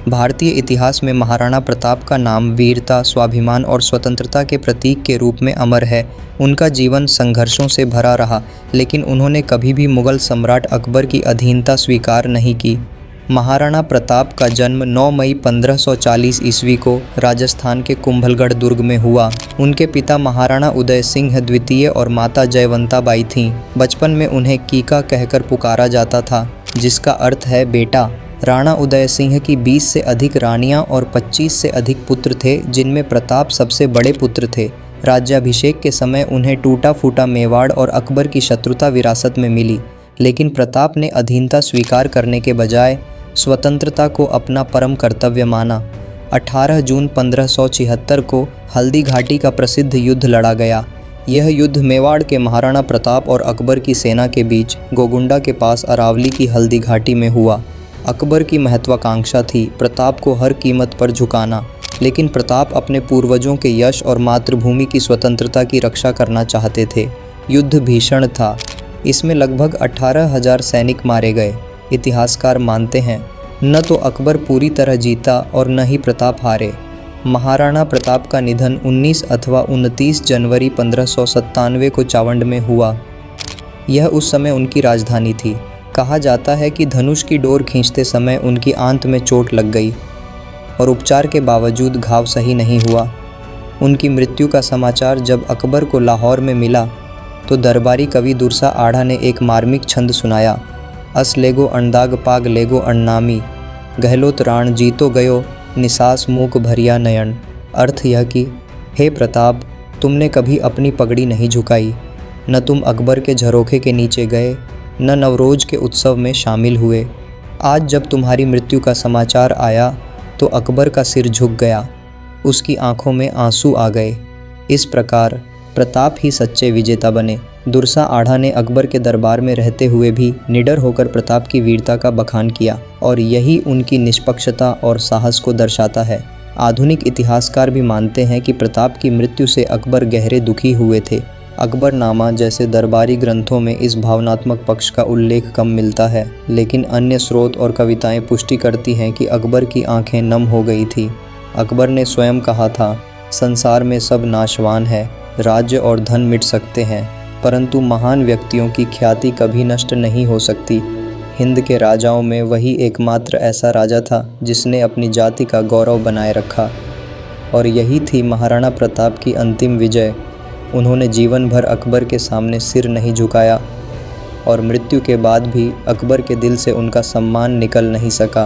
भारतीय इतिहास में महाराणा प्रताप का नाम वीरता, स्वाभिमान और स्वतंत्रता के प्रतीक के रूप में अमर है। उनका जीवन संघर्षों से भरा रहा, लेकिन उन्होंने कभी भी मुगल सम्राट अकबर की अधीनता स्वीकार नहीं की। महाराणा प्रताप का जन्म 9 मई 1540 ईस्वी को राजस्थान के कुंभलगढ़ दुर्ग में हुआ। उनके पिता महाराणा उदय सिंह द्वितीय और माता जयवंता बाई थीं। बचपन में उन्हें कीका कहकर पुकारा जाता था, जिसका अर्थ है बेटा। राणा उदय सिंह की 20 से अधिक रानियां और 25 से अधिक पुत्र थे, जिनमें प्रताप सबसे बड़े पुत्र थे। राज्याभिषेक के समय उन्हें टूटा फूटा मेवाड़ और अकबर की शत्रुता विरासत में मिली, लेकिन प्रताप ने अधीनता स्वीकार करने के बजाय स्वतंत्रता को अपना परम कर्तव्य माना। 18 जून 1576 को हल्दी घाटी का प्रसिद्ध युद्ध लड़ा गया। यह युद्ध मेवाड़ के महाराणा प्रताप और अकबर की सेना के बीच गोगुंडा के पास अरावली की हल्दी घाटी में हुआ। अकबर की महत्वाकांक्षा थी प्रताप को हर कीमत पर झुकाना, लेकिन प्रताप अपने पूर्वजों के यश और मातृभूमि की स्वतंत्रता की रक्षा करना चाहते थे। युद्ध भीषण था। इसमें लगभग 18,000 सैनिक मारे गए। इतिहासकार मानते हैं, न तो अकबर पूरी तरह जीता और न ही प्रताप हारे। महाराणा प्रताप का निधन 19 अथवा 29 जनवरी 1597 को चावंड में हुआ। यह उस समय उनकी राजधानी थी। कहा जाता है कि धनुष की डोर खींचते समय उनकी आंत में चोट लग गई और उपचार के बावजूद घाव सही नहीं हुआ। उनकी मृत्यु का समाचार जब अकबर को लाहौर में मिला तो दरबारी कवि दुरसा आढ़ा ने एक मार्मिक छंद सुनाया। अस लेगो अणदाग पाग लेगो अण्णामी, गहलोत राण जीतो गयो निसास मूक भरिया नयन। अर्थ यह कि हे प्रताप, तुमने कभी अपनी पगड़ी नहीं झुकाई, न तुम अकबर के झरोखे के नीचे गए, न नवरोज के उत्सव में शामिल हुए। आज जब तुम्हारी मृत्यु का समाचार आया तो अकबर का सिर झुक गया, उसकी आंखों में आंसू आ गए। इस प्रकार प्रताप ही सच्चे विजेता बने। दुरसा आढ़ा ने अकबर के दरबार में रहते हुए भी निडर होकर प्रताप की वीरता का बखान किया, और यही उनकी निष्पक्षता और साहस को दर्शाता है। आधुनिक इतिहासकार भी मानते हैं कि प्रताप की मृत्यु से अकबर गहरे दुखी हुए थे। अकबरनामा जैसे दरबारी ग्रंथों में इस भावनात्मक पक्ष का उल्लेख कम मिलता है, लेकिन अन्य स्रोत और कविताएं पुष्टि करती हैं कि अकबर की आंखें नम हो गई थी। अकबर ने स्वयं कहा था, संसार में सब नाशवान है, राज्य और धन मिट सकते हैं, परंतु महान व्यक्तियों की ख्याति कभी नष्ट नहीं हो सकती। हिंद के राजाओं में वही एकमात्र ऐसा राजा था जिसने अपनी जाति का गौरव बनाए रखा, और यही थी महाराणा प्रताप की अंतिम विजय। उन्होंने जीवन भर अकबर के सामने सिर नहीं झुकाया, और मृत्यु के बाद भी अकबर के दिल से उनका सम्मान निकल नहीं सका।